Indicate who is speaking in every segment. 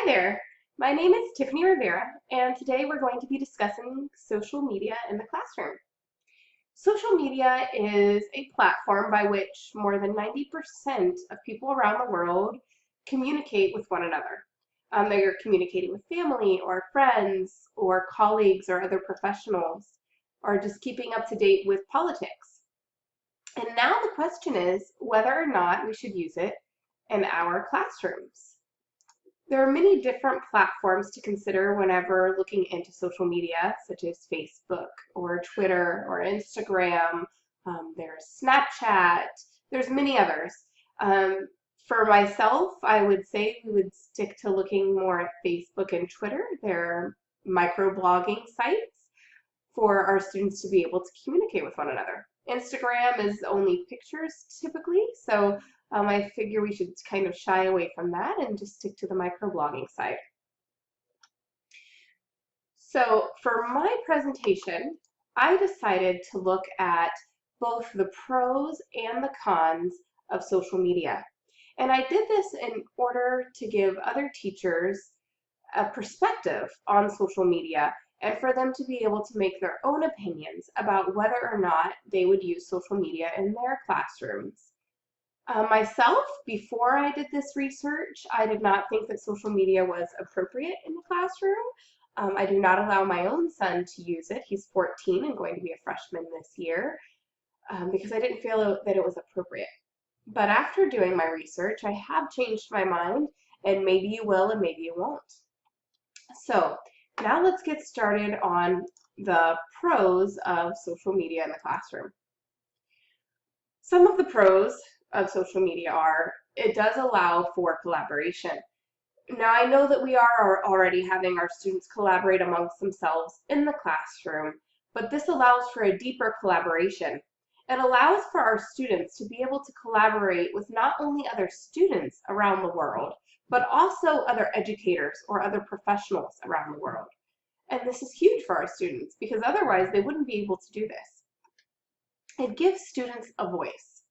Speaker 1: Hi there, my name is Tiffany Rivera, and today we're going to be discussing social media in the classroom. Social media is a platform by which more than 90% of people around the world communicate with one another. They're communicating with family or friends or colleagues or other professionals, or just keeping up to date with politics. And now the question is whether or not we should use it in our classrooms. There are many different platforms to consider whenever looking into social media, such as Facebook or Twitter or Instagram. There's Snapchat. There's many others. Um, for myself, I would say we would stick to looking more at Facebook and Twitter. They're microblogging sites for our students to be able to communicate with one another. Instagram is only pictures typically, so I figure we should kind of shy away from that and just stick to the microblogging side. So for my presentation, I decided to look at both the pros and the cons of social media. And I did this in order to give other teachers a perspective on social media and for them to be able to make their own opinions about whether or not they would use social media in their classrooms. Myself, before I did this research, I did not think that social media was appropriate in the classroom. I do not allow my own son to use it. He's 14 and going to be a freshman this year because I didn't feel that it was appropriate. But after doing my research, I have changed my mind, and maybe you will and maybe you won't. So now let's get started on the pros of social media in the classroom. Some of the pros of social media are it does allow for collaboration. Now I know that we are already having our students collaborate amongst themselves in the classroom, but this allows for a deeper collaboration. It allows for our students to be able to collaborate with not only other students around the world, but also other educators or other professionals around the world. And this is huge for our students because otherwise they wouldn't be able to do this. It gives students a voice.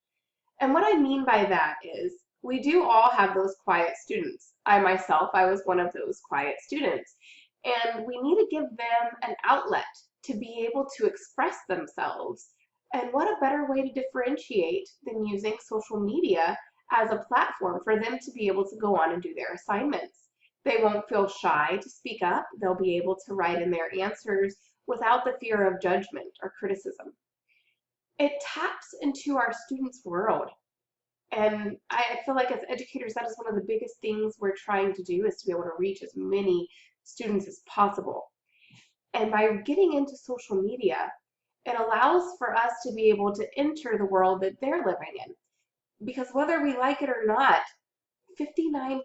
Speaker 1: And what I mean by that is we do all have those quiet students. I myself, I was one of those quiet students. And we need to give them an outlet to be able to express themselves. And what a better way to differentiate than using social media as a platform for them to be able to go on and do their assignments. They won't feel shy to speak up. They'll be able to write in their answers without the fear of judgment or criticism. It taps into our students' world. And I feel like as educators, that is one of the biggest things we're trying to do is to be able to reach as many students as possible. And by getting into social media, it allows for us to be able to enter the world that they're living in. Because whether we like it or not, 59%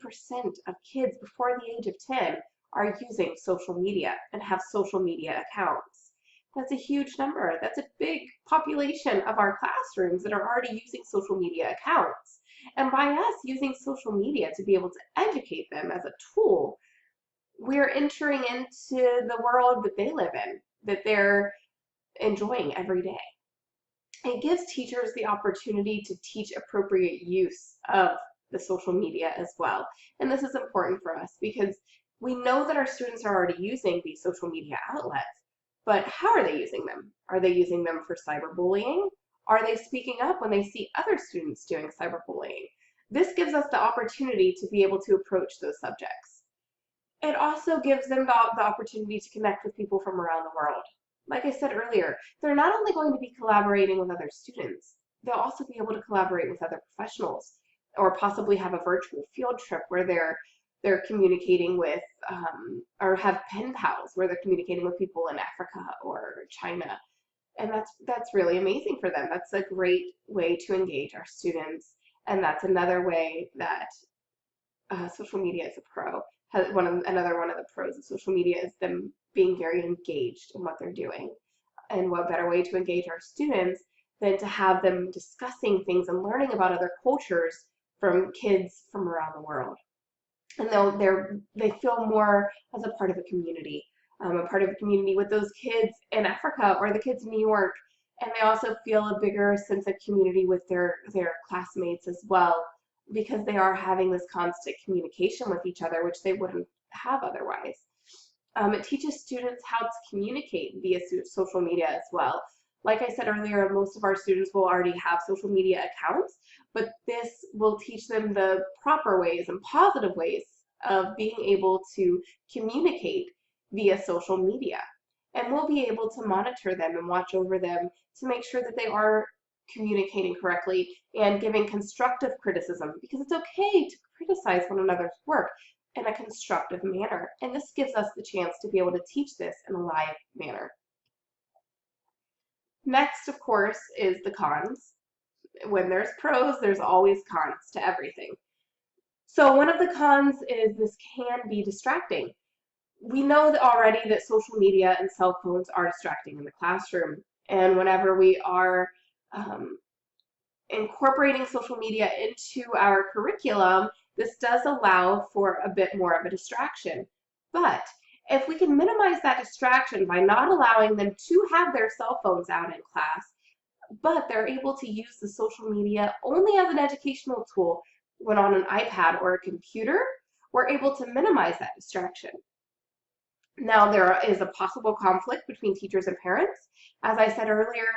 Speaker 1: of kids before the age of 10 are using social media and have social media accounts. That's a huge number. That's a big population of our classrooms that are already using social media accounts. And by us using social media to be able to educate them as a tool, we're entering into the world that they live in, that they're enjoying every day. It gives teachers the opportunity to teach appropriate use of the social media as well. And this is important for us because we know that our students are already using these social media outlets, but how are they using them? Are they using them for cyberbullying? Are they speaking up when they see other students doing cyberbullying? This gives us the opportunity to be able to approach those subjects. It also gives them the opportunity to connect with people from around the world. Like I said earlier, they're not only going to be collaborating with other students, they'll also be able to collaborate with other professionals or possibly have a virtual field trip where they're communicating with or have pen pals where they're communicating with people in Africa or China. And that's really amazing for them. That's a great way to engage our students. And that's another way that social media is a pro. Another one of the pros of social media is them being very engaged in what they're doing. And what better way to engage our students than to have them discussing things and learning about other cultures from kids from around the world. And they feel more as a part of a community with those kids in Africa or the kids in New York. And they also feel a bigger sense of community with their classmates as well because they are having this constant communication with each other, which they wouldn't have otherwise. It teaches students how to communicate via social media as well. Like I said earlier, most of our students will already have social media accounts, but this will teach them the proper ways and positive ways of being able to communicate via social media. And we'll be able to monitor them and watch over them to make sure that they are communicating correctly and giving constructive criticism, because it's okay to criticize one another's work in a constructive manner. And this gives us the chance to be able to teach this in a live manner. Next, of course, is the cons. When there's pros, there's always cons to everything. So one of the cons is this can be distracting. We know that already that social media and cell phones are distracting in the classroom. And whenever we are incorporating social media into our curriculum, this does allow for a bit more of a distraction. But if we can minimize that distraction by not allowing them to have their cell phones out in class, but they're able to use the social media only as an educational tool when on an iPad or a computer, we're able to minimize that distraction. Now, there is a possible conflict between teachers and parents. As I said earlier,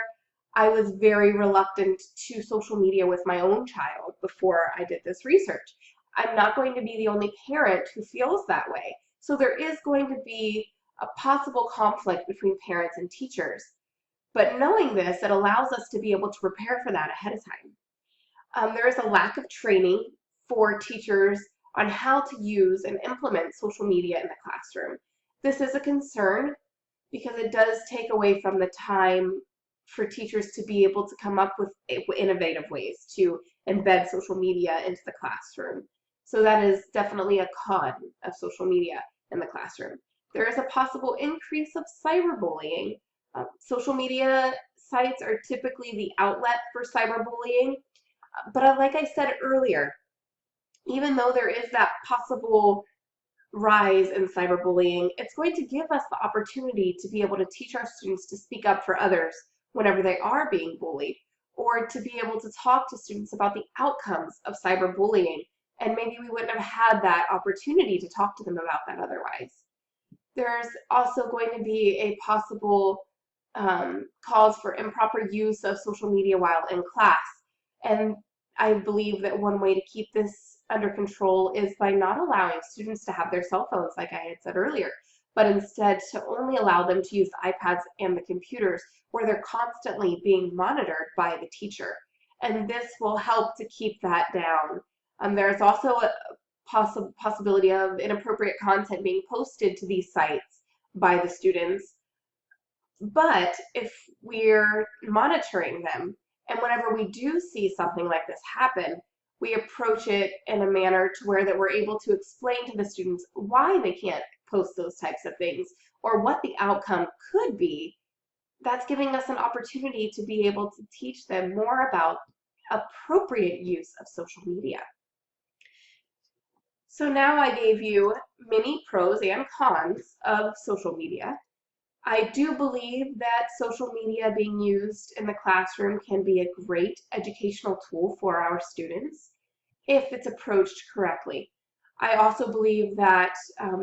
Speaker 1: I was very reluctant to social media with my own child before I did this research. I'm not going to be the only parent who feels that way. So there is going to be a possible conflict between parents and teachers. But knowing this, it allows us to be able to prepare for that ahead of time. There is a lack of training for teachers on how to use and implement social media in the classroom. This is a concern because it does take away from the time for teachers to be able to come up with innovative ways to embed social media into the classroom. So that is definitely a con of social media in the classroom. There is a possible increase of cyberbullying. Social media sites are typically the outlet for cyberbullying, but like I said earlier, even though there is that possible rise in cyberbullying, it's going to give us the opportunity to be able to teach our students to speak up for others whenever they are being bullied, or to be able to talk to students about the outcomes of cyberbullying, and maybe we wouldn't have had that opportunity to talk to them about that otherwise. There's also going to be a possible calls for improper use of social media while in class, and I believe that one way to keep this under control is by not allowing students to have their cell phones, like I had said earlier, but instead to only allow them to use the iPads and the computers where they're constantly being monitored by the teacher. And this will help to keep that down. There's also a possibility of inappropriate content being posted to these sites by the students. But if we're monitoring them, and whenever we do see something like this happen, we approach it in a manner to where that we're able to explain to the students why they can't post those types of things or what the outcome could be, that's giving us an opportunity to be able to teach them more about appropriate use of social media. So now I gave you many pros and cons of social media. I do believe that social media being used in the classroom can be a great educational tool for our students if it's approached correctly. I also believe that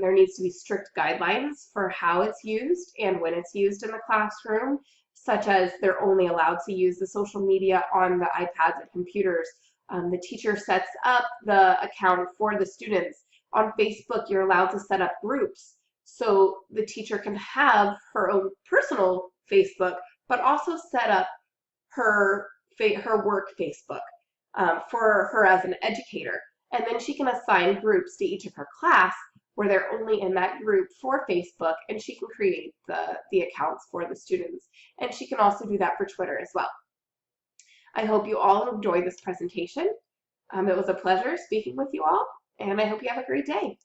Speaker 1: there needs to be strict guidelines for how it's used and when it's used in the classroom, such as they're only allowed to use the social media on the iPads and computers. The teacher sets up the account for the students. On Facebook, you're allowed to set up groups. So the teacher can have her own personal Facebook, but also set up her work Facebook for her as an educator. And then she can assign groups to each of her class where they're only in that group for Facebook, and she can create the accounts for the students. And she can also do that for Twitter as well. I hope you all enjoyed this presentation. It was a pleasure speaking with you all, and I hope you have a great day.